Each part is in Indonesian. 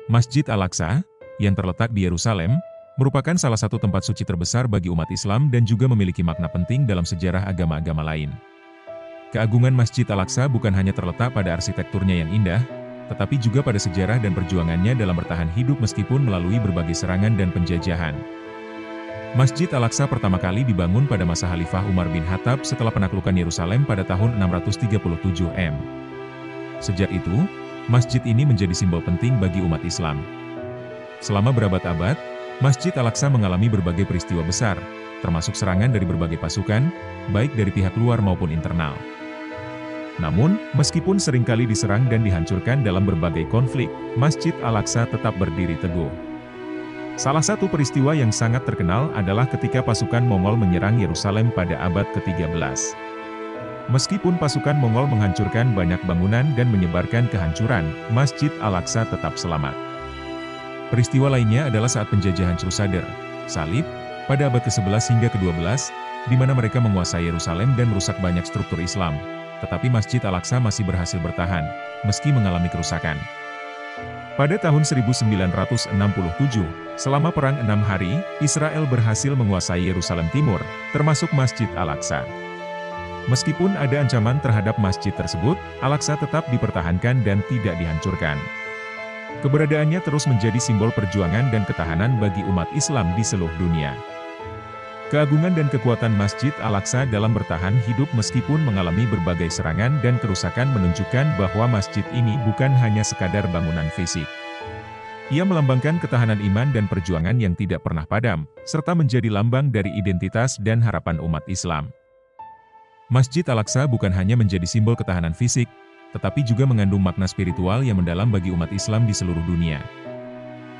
Masjid Al-Aqsa, yang terletak di Yerusalem, merupakan salah satu tempat suci terbesar bagi umat Islam dan juga memiliki makna penting dalam sejarah agama-agama lain. Keagungan Masjid Al-Aqsa bukan hanya terletak pada arsitekturnya yang indah, tetapi juga pada sejarah dan perjuangannya dalam bertahan hidup meskipun melalui berbagai serangan dan penjajahan. Masjid Al-Aqsa pertama kali dibangun pada masa Khalifah Umar bin Khattab setelah penaklukan Yerusalem pada tahun 637 M. Sejak itu, masjid ini menjadi simbol penting bagi umat Islam. Selama berabad-abad, Masjid Al-Aqsa mengalami berbagai peristiwa besar, termasuk serangan dari berbagai pasukan, baik dari pihak luar maupun internal. Namun, meskipun seringkali diserang dan dihancurkan dalam berbagai konflik, Masjid Al-Aqsa tetap berdiri teguh. Salah satu peristiwa yang sangat terkenal adalah ketika pasukan Mongol menyerang Yerusalem pada abad ke-13. Meskipun pasukan Mongol menghancurkan banyak bangunan dan menyebarkan kehancuran, Masjid Al-Aqsa tetap selamat. Peristiwa lainnya adalah saat penjajahan Crusader, Salib, pada abad ke-11 hingga ke-12, di mana mereka menguasai Yerusalem dan merusak banyak struktur Islam. Tetapi Masjid Al-Aqsa masih berhasil bertahan, meski mengalami kerusakan. Pada tahun 1967, selama Perang 6 Hari, Israel berhasil menguasai Yerusalem Timur, termasuk Masjid Al-Aqsa. Meskipun ada ancaman terhadap masjid tersebut, Al-Aqsa tetap dipertahankan dan tidak dihancurkan. Keberadaannya terus menjadi simbol perjuangan dan ketahanan bagi umat Islam di seluruh dunia. Keagungan dan kekuatan Masjid Al-Aqsa dalam bertahan hidup meskipun mengalami berbagai serangan dan kerusakan menunjukkan bahwa masjid ini bukan hanya sekadar bangunan fisik. Ia melambangkan ketahanan iman dan perjuangan yang tidak pernah padam, serta menjadi lambang dari identitas dan harapan umat Islam. Masjid Al-Aqsa bukan hanya menjadi simbol ketahanan fisik, tetapi juga mengandung makna spiritual yang mendalam bagi umat Islam di seluruh dunia.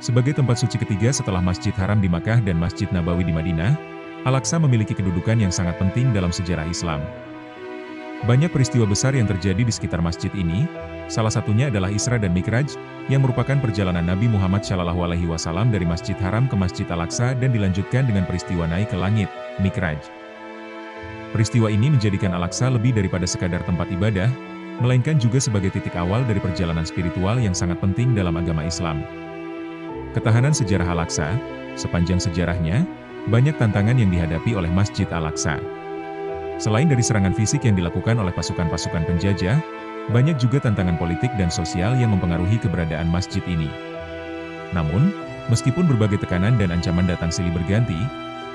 Sebagai tempat suci ketiga setelah Masjid Haram di Makkah dan Masjid Nabawi di Madinah, Al-Aqsa memiliki kedudukan yang sangat penting dalam sejarah Islam. Banyak peristiwa besar yang terjadi di sekitar masjid ini, salah satunya adalah Isra dan Mi'raj, yang merupakan perjalanan Nabi Muhammad SAW dari Masjid Haram ke Masjid Al-Aqsa dan dilanjutkan dengan peristiwa naik ke langit, Mi'raj. Peristiwa ini menjadikan Al-Aqsa lebih daripada sekadar tempat ibadah, melainkan juga sebagai titik awal dari perjalanan spiritual yang sangat penting dalam agama Islam. Ketahanan sejarah Al-Aqsa, sepanjang sejarahnya, banyak tantangan yang dihadapi oleh Masjid Al-Aqsa. Selain dari serangan fisik yang dilakukan oleh pasukan-pasukan penjajah, banyak juga tantangan politik dan sosial yang mempengaruhi keberadaan masjid ini. Namun, meskipun berbagai tekanan dan ancaman datang silih berganti,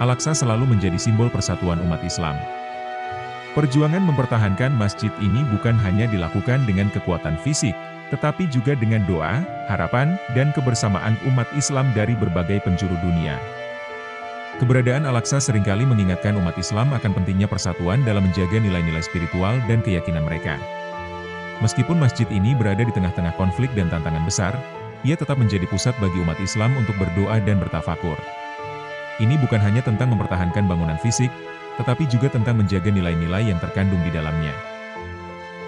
Al-Aqsa selalu menjadi simbol persatuan umat Islam. Perjuangan mempertahankan masjid ini bukan hanya dilakukan dengan kekuatan fisik, tetapi juga dengan doa, harapan, dan kebersamaan umat Islam dari berbagai penjuru dunia. Keberadaan Al-Aqsa seringkali mengingatkan umat Islam akan pentingnya persatuan dalam menjaga nilai-nilai spiritual dan keyakinan mereka. Meskipun masjid ini berada di tengah-tengah konflik dan tantangan besar, ia tetap menjadi pusat bagi umat Islam untuk berdoa dan bertafakur. Ini bukan hanya tentang mempertahankan bangunan fisik, tetapi juga tentang menjaga nilai-nilai yang terkandung di dalamnya.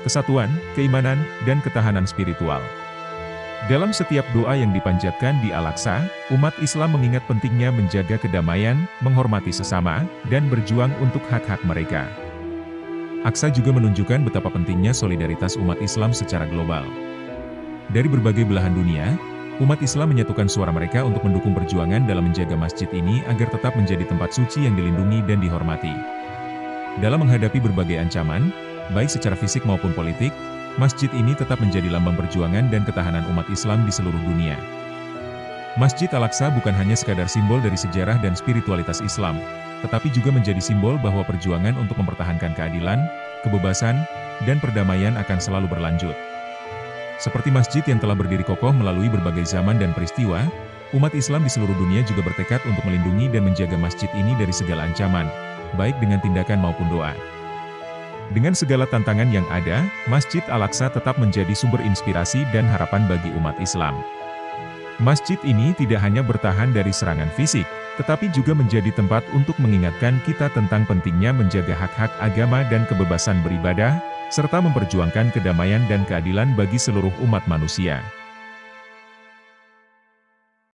Kesatuan, keimanan, dan ketahanan spiritual. Dalam setiap doa yang dipanjatkan di Al-Aqsa, umat Islam mengingat pentingnya menjaga kedamaian, menghormati sesama, dan berjuang untuk hak-hak mereka. Aqsa juga menunjukkan betapa pentingnya solidaritas umat Islam secara global. Dari berbagai belahan dunia, umat Islam menyatukan suara mereka untuk mendukung perjuangan dalam menjaga masjid ini agar tetap menjadi tempat suci yang dilindungi dan dihormati. Dalam menghadapi berbagai ancaman, baik secara fisik maupun politik, masjid ini tetap menjadi lambang perjuangan dan ketahanan umat Islam di seluruh dunia. Masjid Al-Aqsa bukan hanya sekadar simbol dari sejarah dan spiritualitas Islam, tetapi juga menjadi simbol bahwa perjuangan untuk mempertahankan keadilan, kebebasan, dan perdamaian akan selalu berlanjut. Seperti masjid yang telah berdiri kokoh melalui berbagai zaman dan peristiwa, umat Islam di seluruh dunia juga bertekad untuk melindungi dan menjaga masjid ini dari segala ancaman, baik dengan tindakan maupun doa. Dengan segala tantangan yang ada, Masjid Al-Aqsa tetap menjadi sumber inspirasi dan harapan bagi umat Islam. Masjid ini tidak hanya bertahan dari serangan fisik, tetapi juga menjadi tempat untuk mengingatkan kita tentang pentingnya menjaga hak-hak agama dan kebebasan beribadah, serta memperjuangkan kedamaian dan keadilan bagi seluruh umat manusia.